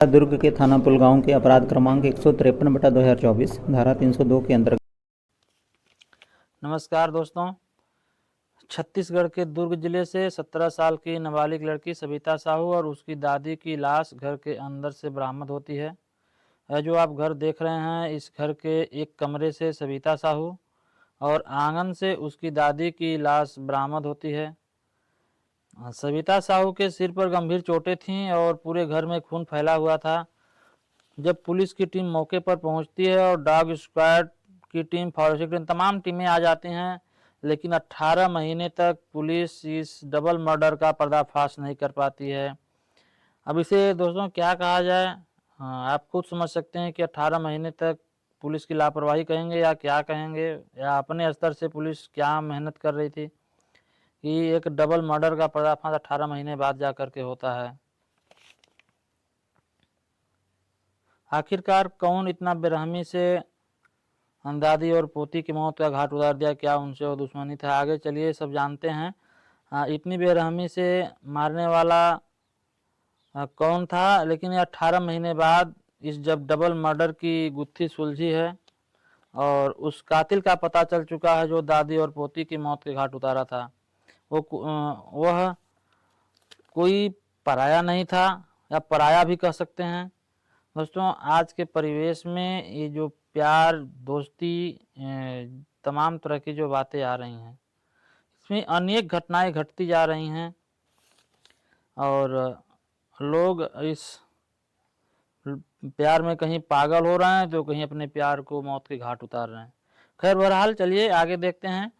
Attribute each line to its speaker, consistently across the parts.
Speaker 1: दुर्ग के थाना पुलगांव के अपराध क्रमांक 153/2024 धारा 302 के अंतर्गत।
Speaker 2: नमस्कार दोस्तों, छत्तीसगढ़ के दुर्ग जिले से 17 साल की नाबालिग लड़की सविता साहू और उसकी दादी की लाश घर के अंदर से बरामद होती है। यह जो आप घर देख रहे हैं, इस घर के एक कमरे से सविता साहू और आंगन से उसकी दादी की लाश बरामद होती है। सविता साहू के सिर पर गंभीर चोटें थीं और पूरे घर में खून फैला हुआ था। जब पुलिस की टीम मौके पर पहुंचती है और डॉग स्क्वाड की टीम, फॉरेंसिक टीम, तमाम टीमें आ जाती हैं, लेकिन 18 महीने तक पुलिस इस डबल मर्डर का पर्दाफाश नहीं कर पाती है। अब इसे दोस्तों क्या कहा जाए, आप खुद समझ सकते हैं कि 18 महीने तक पुलिस की लापरवाही कहेंगे या क्या कहेंगे, या अपने स्तर से पुलिस क्या मेहनत कर रही थी कि एक डबल मर्डर का पर्दाफाश 18 महीने बाद जा कर के होता है। आखिरकार कौन इतना बेरहमी से दादी और पोती की मौत का घाट उतार दिया, क्या उनसे वो दुश्मनी था? आगे चलिए सब जानते हैं। इतनी बेरहमी से मारने वाला कौन था, लेकिन ये 18 महीने बाद इस जब डबल मर्डर की गुत्थी सुलझी है और उस कातिल का पता चल चुका है जो दादी और पोती की मौत के घाट उतारा था। वह कोई पराया नहीं था, या पराया भी कह सकते हैं। दोस्तों, आज के परिवेश में ये जो प्यार, दोस्ती, तमाम तरह की जो बातें आ रही हैं, इसमें अनेक घटनाएं घटती जा रही हैं और लोग इस प्यार में कहीं पागल हो रहे हैं तो कहीं अपने प्यार को मौत के घाट उतार रहे हैं। खैर, बहरहाल चलिए आगे देखते हैं।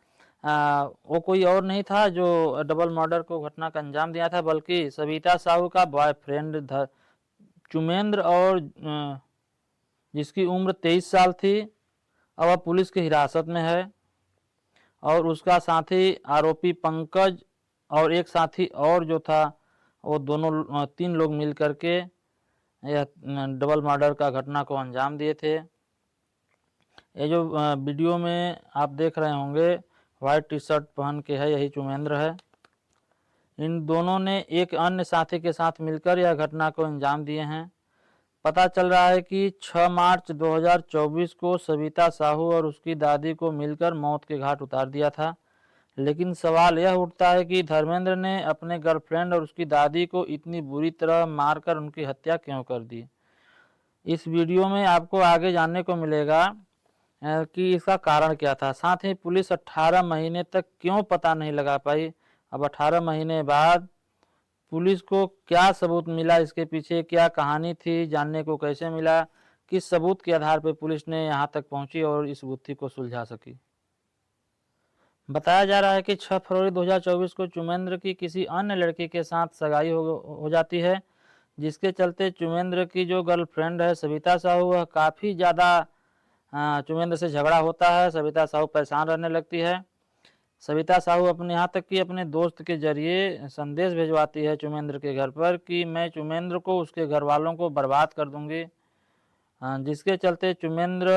Speaker 2: वो कोई और नहीं था जो डबल मर्डर को घटना का अंजाम दिया था, बल्कि सविता साहू का बॉयफ्रेंड चुमेंद्र, और जिसकी उम्र 23 साल थी। अब वह पुलिस की हिरासत में है और उसका साथी आरोपी पंकज और एक साथी और जो था, वो दोनों 3 लोग मिल करके यह डबल मर्डर का घटना को अंजाम दिए थे। ये जो वीडियो में आप देख रहे होंगे, वाइट टी शर्ट पहन के है, यही चुमेंद्र है। इन दोनों ने एक अन्य साथी के साथ मिलकर यह घटना को अंजाम दिए हैं। पता चल रहा है कि 6 मार्च 2024 को सविता साहू और उसकी दादी को मिलकर मौत के घाट उतार दिया था। लेकिन सवाल यह उठता है कि धर्मेंद्र ने अपने गर्लफ्रेंड और उसकी दादी को इतनी बुरी तरह मारकर उनकी हत्या क्यों कर दी। इस वीडियो में आपको आगे जानने को मिलेगा कि इसका कारण क्या था। साथ ही पुलिस 18 महीने तक क्यों पता नहीं लगा पाई। अब 18 महीने बाद पुलिस को क्या सबूत मिला, इसके पीछे क्या कहानी थी, जानने को कैसे मिला, किस सबूत के आधार पर पुलिस ने यहाँ तक पहुंची और इस गुत्थी को सुलझा सकी। बताया जा रहा है कि 6 फरवरी 2024 को चुमेंद्र की किसी अन्य लड़की के साथ सगाई हो जाती है, जिसके चलते चुमेंद्र की जो गर्लफ्रेंड है सविता साहू, वह काफ़ी ज़्यादा चुमेंद्र से झगड़ा होता है। सविता साहू परेशान रहने लगती है। सविता साहू अपने यहाँ तक कि अपने दोस्त के जरिए संदेश भिजवाती है चुमेंद्र के घर पर कि मैं चुमेंद्र को, उसके घर वालों को बर्बाद कर दूंगी। जिसके चलते चुमेंद्र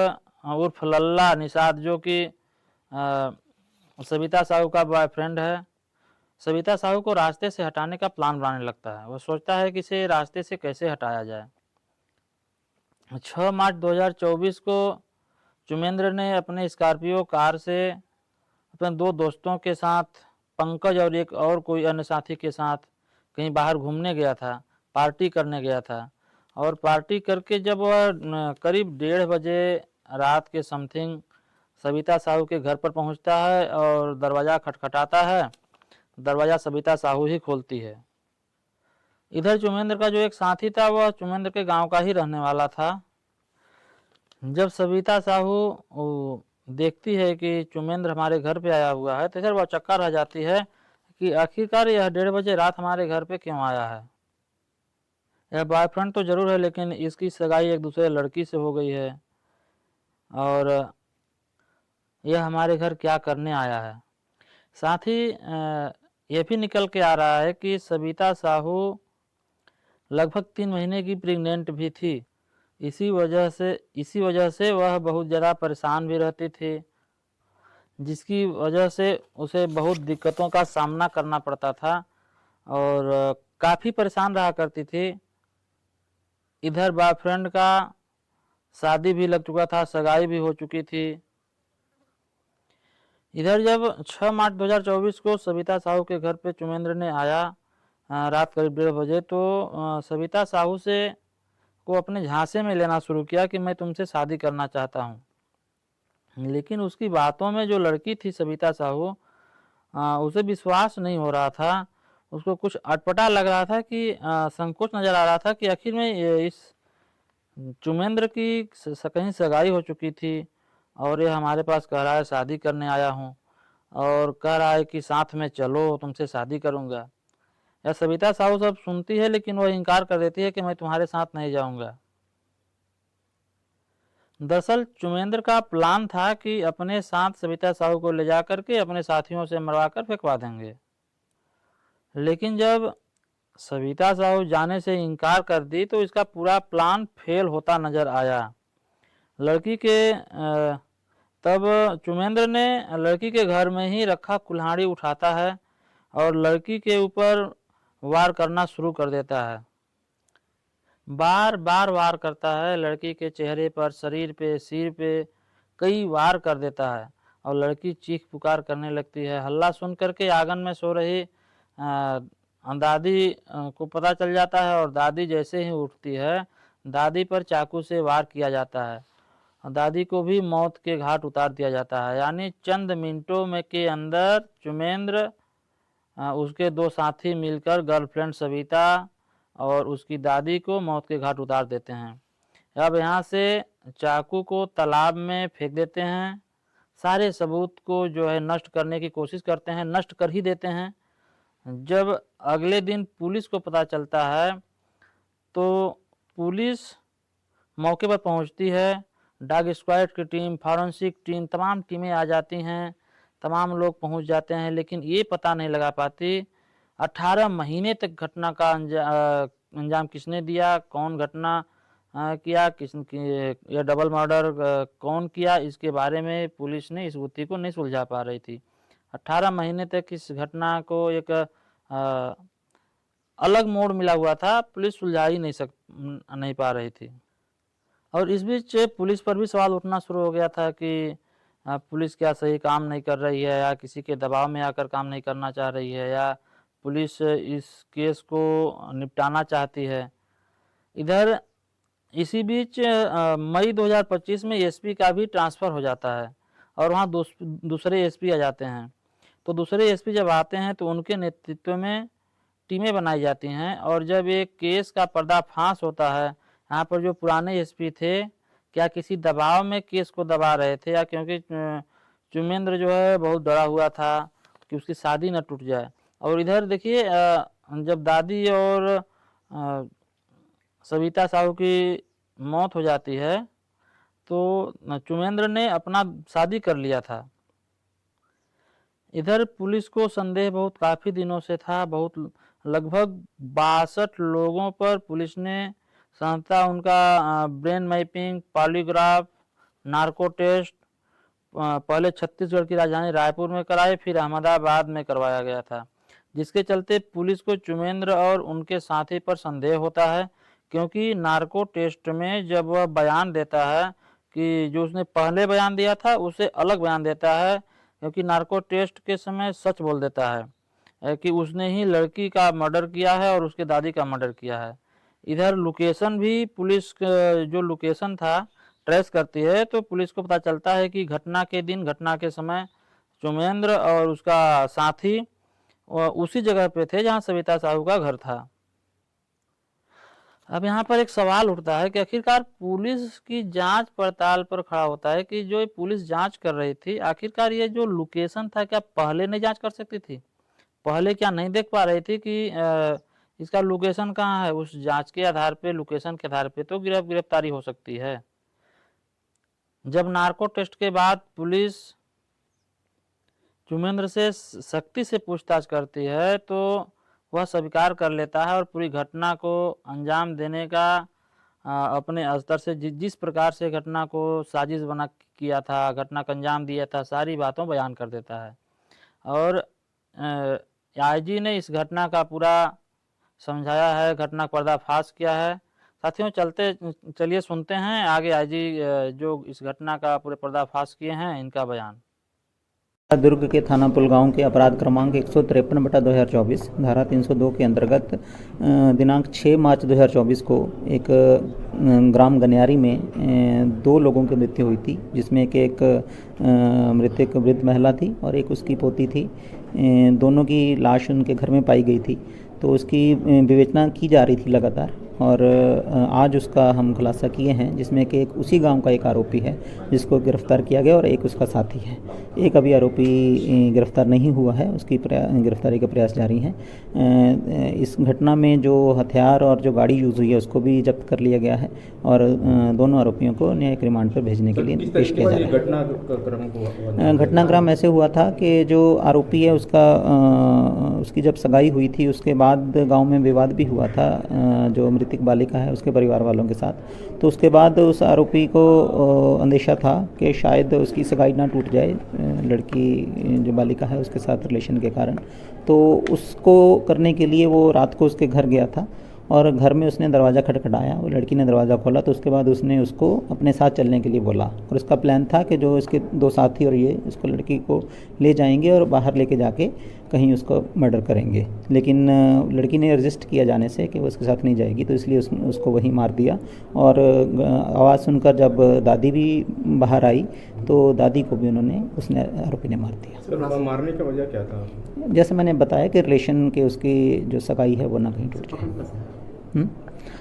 Speaker 2: उर्फ लल्ला निषाद, जो कि सविता साहू का बॉयफ्रेंड है, सविता साहू को रास्ते से हटाने का प्लान बनाने लगता है। वह सोचता है कि इसे रास्ते से कैसे हटाया जाए। 6 मार्च 2024 को चुमेंद्र ने अपने स्कॉर्पियो कार से अपने 2 दोस्तों के साथ, पंकज और एक और कोई अन्य साथी के साथ कहीं बाहर घूमने गया था, पार्टी करने गया था। और पार्टी करके जब वह करीब 1:30 बजे रात के समथिंग सविता साहू के घर पर पहुंचता है और दरवाज़ा खटखटाता है। दरवाज़ा सविता साहू ही खोलती है। इधर चुमेंद्र का जो एक साथी था, वह चुमेंद्र के गांव का ही रहने वाला था। जब सविता साहू देखती है कि चुमेंद्र हमारे घर पे आया हुआ है, तो इधर वह चक्कर रह जाती है कि आखिरकार यह 1:30 बजे रात हमारे घर पे क्यों आया है। यह बॉयफ्रेंड तो जरूर है, लेकिन इसकी सगाई एक दूसरे लड़की से हो गई है और यह हमारे घर क्या करने आया है। साथ ही यह भी निकल के आ रहा है कि सविता साहू लगभग 3 महीने की प्रेग्नेंट भी थी। इसी वजह से वह बहुत ज़्यादा परेशान भी रहती थी, जिसकी वजह से उसे बहुत दिक्कतों का सामना करना पड़ता था और काफ़ी परेशान रहा करती थी। इधर बॉयफ्रेंड का शादी भी लग चुका था, सगाई भी हो चुकी थी। इधर जब 6 मार्च 2024 को सविता साहू के घर पे चुमेंद्र ने आया रात करीब 1:30 बजे, तो सविता साहू से को अपने झांसे में लेना शुरू किया कि मैं तुमसे शादी करना चाहता हूँ। लेकिन उसकी बातों में जो लड़की थी सविता साहू, उसे विश्वास नहीं हो रहा था। उसको कुछ अटपटा लग रहा था कि संकोच नज़र आ रहा था कि आखिर में इस चुमेंद्र की कहीं सगाई हो चुकी थी और ये हमारे पास कह रहा है शादी करने आया हूँ, और कह रहा है कि साथ में चलो तुमसे शादी करूँगा। यह सविता साहू सब सुनती है, लेकिन वह इनकार कर देती है कि मैं तुम्हारे साथ नहीं जाऊँगा। दरअसल चुमेंद्र का प्लान था कि अपने साथ सविता साहू को ले जाकर के अपने साथियों से मरवा कर फेंकवा देंगे। लेकिन जब सविता साहू जाने से इनकार कर दी तो इसका पूरा प्लान फेल होता नजर आया। लड़की के तब चुमेंद्र ने लड़की के घर में ही रखा कुल्हाड़ी उठाता है और लड़की के ऊपर वार करना शुरू कर देता है। बार बार वार करता है, लड़की के चेहरे पर, शरीर पे, सिर पे कई वार कर देता है और लड़की चीख पुकार करने लगती है। हल्ला सुन करके आंगन में सो रही दादी को पता चल जाता है और दादी जैसे ही उठती है, दादी पर चाकू से वार किया जाता है। दादी को भी मौत के घाट उतार दिया जाता है। यानी चंद मिनटों में के अंदर चुमेंद्र, उसके 2 साथी मिलकर गर्लफ्रेंड सविता और उसकी दादी को मौत के घाट उतार देते हैं। अब यहाँ से चाकू को तालाब में फेंक देते हैं। सारे सबूत को जो है नष्ट करने की कोशिश करते हैं, नष्ट कर ही देते हैं। जब अगले दिन पुलिस को पता चलता है तो पुलिस मौके पर पहुंचती है। डॉग स्क्वाड की टीम, फॉरेंसिक टीम, तमाम टीमें आ जाती हैं, तमाम लोग पहुंच जाते हैं, लेकिन ये पता नहीं लगा पाती 18 महीने तक घटना का अंजाम किसने दिया, कौन घटना किया, यह डबल मर्डर कौन किया, इसके बारे में पुलिस ने इस गुत्थी को नहीं सुलझा पा रही थी। 18 महीने तक इस घटना को एक अलग मोड़ मिला हुआ था, पुलिस सुलझा ही नहीं पा रही थी। और इस बीच पुलिस पर भी सवाल उठना शुरू हो गया था कि पुलिस क्या सही काम नहीं कर रही है, या किसी के दबाव में आकर काम नहीं करना चाह रही है, या पुलिस इस केस को निपटाना चाहती है। इधर इसी बीच मई 2025 में एसपी का भी ट्रांसफ़र हो जाता है और वहाँ दूसरे एसपी आ जाते हैं। तो दूसरे एसपी जब आते हैं तो उनके नेतृत्व में टीमें बनाई जाती हैं, और जब एक केस का पर्दाफाश होता है, यहाँ पर जो पुराने एसपी थे क्या किसी दबाव में केस को दबा रहे थे, या क्योंकि चुमेंद्र जो है बहुत डरा हुआ था कि उसकी शादी न टूट जाए। और इधर देखिए जब दादी और सविता साहू की मौत हो जाती है तो चुमेंद्र ने अपना शादी कर लिया था। इधर पुलिस को संदेह बहुत काफ़ी दिनों से था, बहुत लगभग 62 लोगों पर पुलिस ने संभवतः उनका brain mapping, polygraph, narco test पहले छत्तीसगढ़ की राजधानी रायपुर में कराए, फिर अहमदाबाद में करवाया गया था, जिसके चलते पुलिस को चुमेंद्र और उनके साथी पर संदेह होता है। क्योंकि नार्को टेस्ट में जब वह बयान देता है कि जो उसने पहले बयान दिया था उससे अलग बयान देता है, क्योंकि नार्को टेस्ट के समय सच बोल देता है कि उसने ही लड़की का मर्डर किया है और उसके दादी का मर्डर किया है। इधर लोकेशन भी पुलिस जो लोकेशन था ट्रेस करती है, तो पुलिस को पता चलता है कि घटना के दिन, घटना के समय चुमेंद्र और उसका साथी उसी जगह पे थे जहां सविता साहू का घर था। अब यहाँ पर एक सवाल उठता है कि आखिरकार पुलिस की जांच पड़ताल पर खड़ा होता है कि जो पुलिस जांच कर रही थी, आखिरकार ये जो लोकेशन था क्या पहले नहीं जांच कर सकती थी? पहले क्या नहीं देख पा रही थी कि इसका लोकेशन कहाँ है? उस जांच के आधार पे, लोकेशन के आधार पे तो गिरफ्तारी हो सकती है। जब नार्को टेस्ट के बाद पुलिस चुमेंद्र से सख्ती से पूछताछ करती है तो वह स्वीकार कर लेता है और पूरी घटना को अंजाम देने का अपने स्तर से जिस प्रकार से घटना को साजिश बना किया था, घटना का अंजाम दिया था, सारी बातों बयान कर देता है। और आईजी ने इस घटना का पूरा समझाया है, घटना का पर्दाफाश किया है। साथियों चलिए सुनते हैं आगे आईजी जो इस घटना का पूरे पर्दाफाश किए हैं इनका बयान।
Speaker 1: दुर्ग के थाना पुलगांव के अपराध क्रमांक 153/2024 धारा 302 के अंतर्गत दिनांक 6 मार्च 2024 को एक ग्राम गनियारी में 2 लोगों की मृत्यु हुई थी, जिसमें कि एक मृतक वृद्ध महिला थी और एक उसकी पोती थी। दोनों की लाश उनके घर में पाई गई थी, तो उसकी विवेचना की जा रही थी लगातार, और आज उसका हम खुलासा किए हैं, जिसमें कि एक उसी गांव का एक आरोपी है जिसको गिरफ्तार किया गया और एक उसका साथी है। एक अभी आरोपी गिरफ्तार नहीं हुआ है, उसकी गिरफ्तारी का प्रयास जारी है। इस घटना में जो हथियार और जो गाड़ी यूज़ हुई है उसको भी जब्त कर लिया गया है और दोनों आरोपियों को न्यायिक रिमांड पर भेजने के लिए पेश किया जा रहा है। घटनाक्रम ऐसे हुआ था कि जो आरोपी है उसकी जब सगाई हुई थी उसके बाद गाँव में विवाद भी हुआ था जो मृतक बालिका है उसके परिवार वालों के साथ। तो उसके बाद उस आरोपी को अंदेशा था कि शायद उसकी सगाई ना टूट जाए, लड़की जो बालिका है उसके साथ रिलेशन के कारण। तो उसको करने के लिए वो रात को उसके घर गया था और घर में उसने दरवाज़ा खटखटाया। वो लड़की ने दरवाज़ा खोला तो उसके बाद उसने उसको अपने साथ चलने के लिए बोला, और उसका प्लान था कि जो इसके 2 साथी और ये इसको लड़की को ले जाएंगे और बाहर लेके जाके कहीं उसको मर्डर करेंगे। लेकिन लड़की ने रजिस्ट किया जाने से कि वो उसके साथ नहीं जाएगी, तो इसलिए उसको वहीं मार दिया। और आवाज़ सुनकर जब दादी भी बाहर आई तो दादी को भी उसने आरोपी ने मार दिया।
Speaker 3: सर, मारने का वजह क्या था?
Speaker 1: जैसे मैंने बताया कि रिलेशन के उसकी जो सगाई है वो ना कहीं टूट जाए।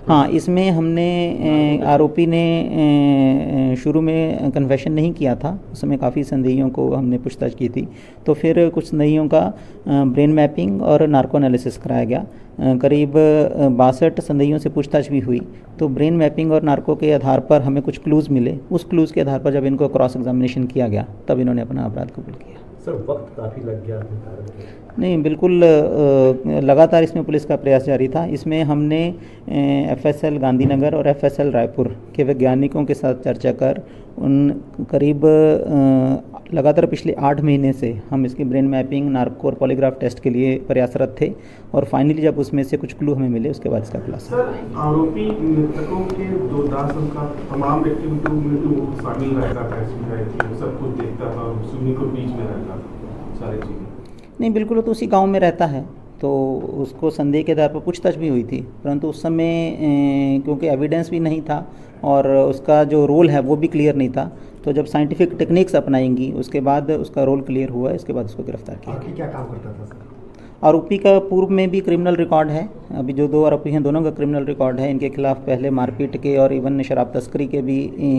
Speaker 1: हाँ, इसमें हमने आरोपी ने शुरू में कन्फेशन नहीं किया था, उस समय काफ़ी संदेहियों को हमने पूछताछ की थी। तो फिर कुछ संदेहियों का ब्रेन मैपिंग और नार्को एनालिसिस कराया गया। करीब 62 संदेहियों से पूछताछ भी हुई। तो ब्रेन मैपिंग और नार्को के आधार पर हमें कुछ क्लूज़ मिले। उस क्लूज़ के आधार पर जब इनको क्रॉस एग्जामिनेशन किया गया तब इन्होंने अपना अपराध कबूल किया।
Speaker 3: सर, वक्त काफ़ी लग गया
Speaker 1: नहीं, बिल्कुल लगातार इसमें पुलिस का प्रयास जारी था। इसमें हमने FSL गांधीनगर और FSL रायपुर के वैज्ञानिकों के साथ चर्चा कर उन करीब लगातार पिछले 8 महीने से हम इसकी ब्रेन मैपिंग, नार्को और पॉलीग्राफ टेस्ट के लिए प्रयासरत थे, और फाइनली जब उसमें से कुछ क्लू हमें मिले उसके बाद इसका खुलासा।
Speaker 3: सर, आरोपी मृतकों के 2 दास का तमाम एक्टिविटी में शामिल रहता था, इसमें सब कुछ देखता था, सुनी को बीच में रहता था, सारी चीज़ें।
Speaker 1: नहीं, बिल्कुल, वो तो उसी गांव में रहता है, तो उसको संदेह के आधार पर पूछताछ भी हुई थी, परंतु उस समय क्योंकि एविडेंस भी नहीं था और उसका जो रोल है वो भी क्लियर नहीं था, तो जब साइंटिफिक टेक्निक्स अपनाएंगी उसके बाद उसका रोल क्लियर हुआ, इसके बाद उसको गिरफ्तार किया।
Speaker 3: आरोपी क्या काम करता था सर?
Speaker 1: आरोपी का पूर्व में भी क्रिमिनल रिकॉर्ड है। अभी जो 2 आरोपी हैं दोनों का क्रिमिनल रिकॉर्ड है। इनके खिलाफ पहले मारपीट के और इवन शराब तस्करी के भी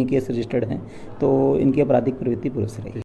Speaker 1: केस रजिस्टर्ड हैं, तो इनकी आपराधिक प्रवृत्ति पूर्व से रही।